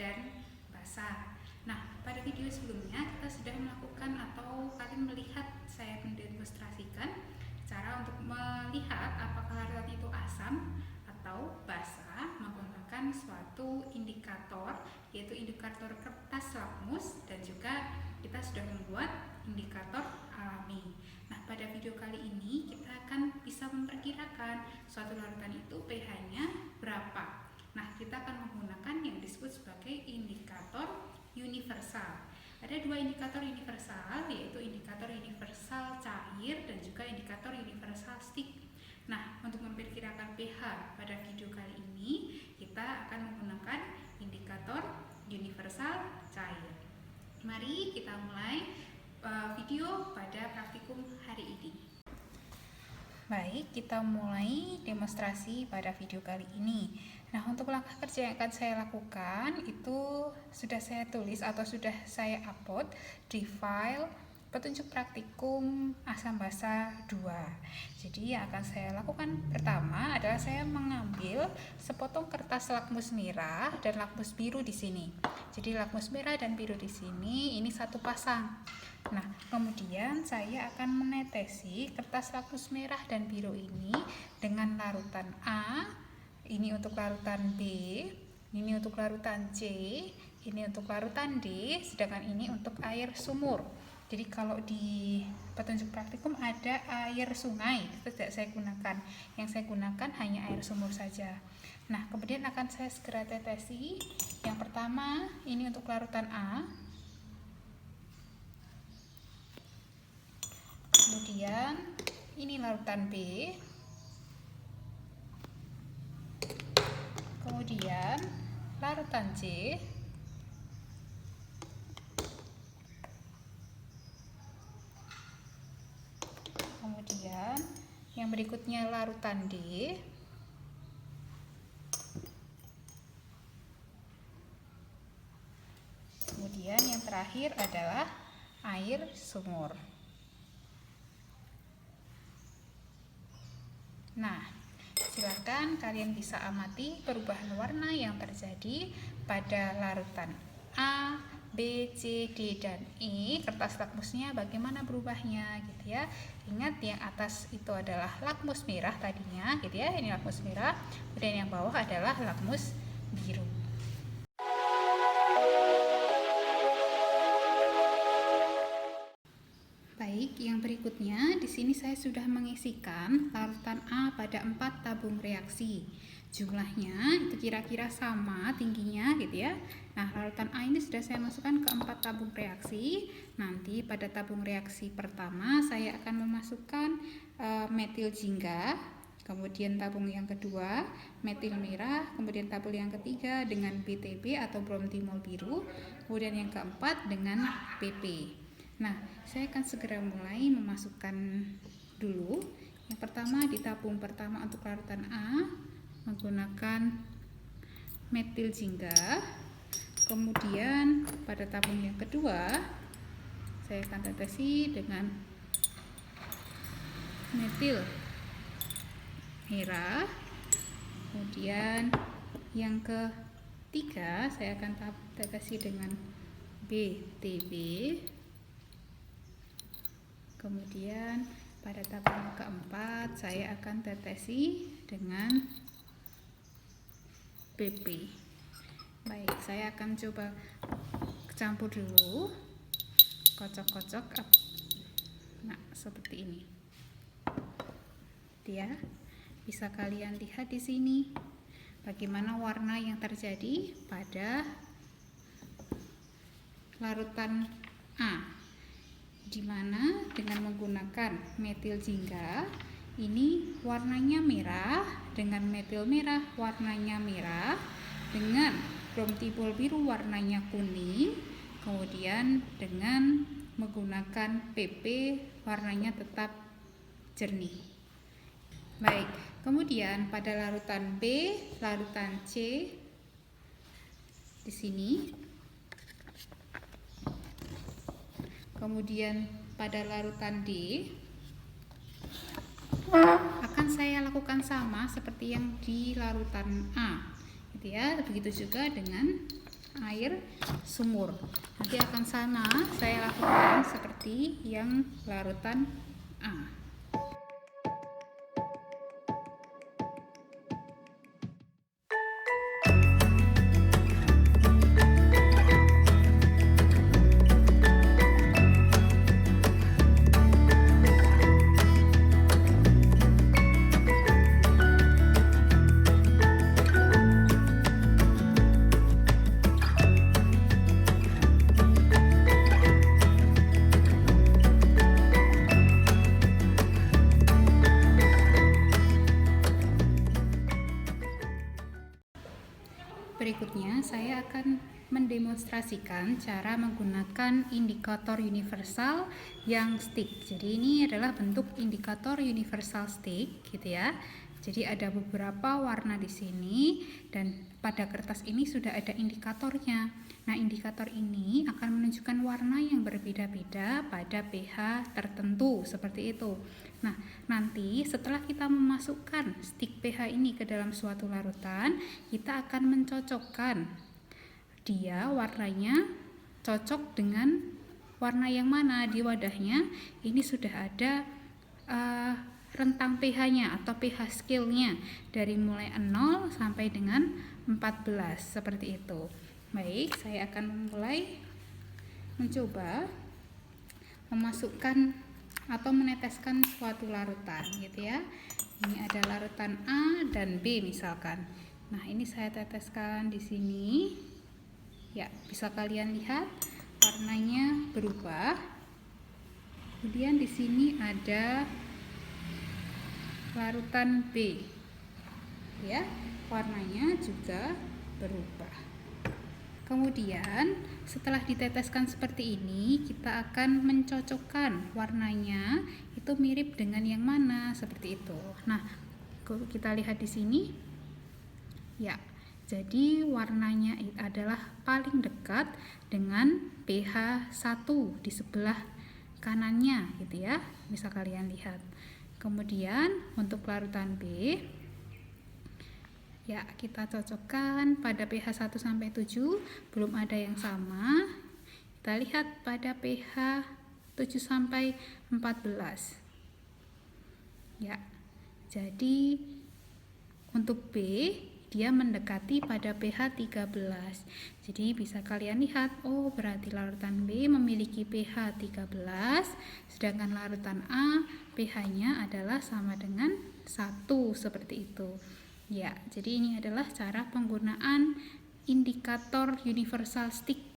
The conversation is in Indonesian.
dan basa. Nah, pada video sebelumnya kita sudah melakukan atau kalian melihat saya mendemonstrasikan cara untuk melihat apakah larutan itu asam atau basa menggunakan suatu indikator, yaitu indikator kertas lakmus, dan juga kita sudah membuat indikator alami. Nah, pada video kali ini kita akan bisa memperkirakan suatu larutan itu pH-nya berapa. Nah, kita akan menggunakan yang disebut sebagai indikator universal. Ada dua indikator universal, yaitu indikator universal cair dan juga indikator universal stick. Nah, untuk memperkirakan pH pada video kali ini, kita akan menggunakan indikator universal cair. Mari kita mulai video pada praktikum hari ini. Baik, kita mulai demonstrasi pada video kali ini. Nah, untuk langkah kerja yang akan saya lakukan itu sudah saya tulis atau sudah saya upload di file petunjuk praktikum asam basa 2. Jadi yang akan saya lakukan pertama adalah saya mengambil sepotong kertas lakmus merah dan lakmus biru di sini. Jadi lakmus merah dan biru di sini ini satu pasang. Nah, kemudian saya akan menetesi kertas lakmus merah dan biru ini dengan larutan A, ini untuk larutan B, ini untuk larutan C, ini untuk larutan D, sedangkan ini untuk air sumur. Jadi kalau di petunjuk praktikum ada air sungai, itu tidak saya gunakan. Yang saya gunakan hanya air sumur saja. Nah, kemudian akan saya segera tetesi. Yang pertama, ini untuk larutan A. Kemudian ini larutan B, kemudian larutan C, kemudian yang berikutnya larutan D, kemudian yang terakhir adalah air sumur. Nah, silakan kalian bisa amati perubahan warna yang terjadi pada larutan A, B, C, D, dan E. Kertas lakmusnya bagaimana berubahnya gitu ya. Ingat yang atas itu adalah lakmus merah tadinya gitu ya. Ini lakmus merah, kemudian yang bawah adalah lakmus biru. Baik, yang berikutnya di sini saya sudah mengisikan larutan A pada 4 tabung reaksi. Jumlahnya itu kira-kira sama tingginya gitu ya. Nah, larutan A ini sudah saya masukkan ke 4 tabung reaksi. Nanti pada tabung reaksi pertama saya akan memasukkan metil jingga, kemudian tabung yang kedua metil merah, kemudian tabung yang ketiga dengan BTB atau bromtimol biru, kemudian yang keempat dengan PP. Nah, saya akan segera mulai memasukkan dulu. Yang pertama di tabung pertama untuk larutan A menggunakan metil jingga. Kemudian pada tabung yang kedua saya akan tetesi dengan metil merah. Kemudian yang ketiga saya akan tetesi dengan BTB. Kemudian pada tabung yang keempat saya akan tetesi dengan PP. Baik, saya akan coba campur dulu, kocok-kocok. Nah, seperti ini. Ya, bisa kalian lihat di sini bagaimana warna yang terjadi pada larutan A. Di mana dengan menggunakan metil jingga ini warnanya merah, dengan metil merah warnanya merah, dengan bromtimol biru warnanya kuning, kemudian dengan menggunakan PP warnanya tetap jernih. Baik, kemudian pada larutan B, larutan C di sini. Kemudian pada larutan D akan saya lakukan sama seperti yang di larutan A, gitu ya. Begitu juga dengan air sumur. Nanti akan sama saya lakukan seperti yang larutan A. Berikutnya saya akan mendemonstrasikan cara menggunakan indikator universal yang stick. Jadi ini adalah bentuk indikator universal stick gitu ya. Jadi ada beberapa warna di sini dan pada kertas ini sudah ada indikatornya. Nah, indikator ini akan menunjukkan warna yang berbeda-beda pada pH tertentu seperti itu. Nah, nanti setelah kita memasukkan stick pH ini ke dalam suatu larutan, kita akan mencocokkan dia warnanya cocok dengan warna yang mana di wadahnya. Ini sudah ada rentang pH-nya atau pH scale-nya dari mulai 0 sampai dengan 14 seperti itu. Baik, saya akan mulai mencoba memasukkan atau meneteskan suatu larutan gitu ya. Ini ada larutan A dan B misalkan. Nah, ini saya teteskan di sini. Ya, bisa kalian lihat warnanya berubah. Kemudian di sini ada larutan B. Ya, warnanya juga berubah. Kemudian setelah diteteskan seperti ini, kita akan mencocokkan warnanya itu mirip dengan yang mana seperti itu. Nah, kita lihat di sini. Ya, jadi warnanya adalah paling dekat dengan pH 1 di sebelah kanannya gitu ya. Bisa kalian lihat. Kemudian untuk larutan B, ya, kita cocokkan pada pH 1 sampai 7, belum ada yang sama. Kita lihat pada pH 7 sampai 14. Ya. Jadi untuk B dia mendekati pada pH 13. Jadi bisa kalian lihat, oh berarti larutan B memiliki pH 13, sedangkan larutan A pH-nya adalah sama dengan 1 seperti itu. Ya, jadi ini adalah cara penggunaan indikator universal stick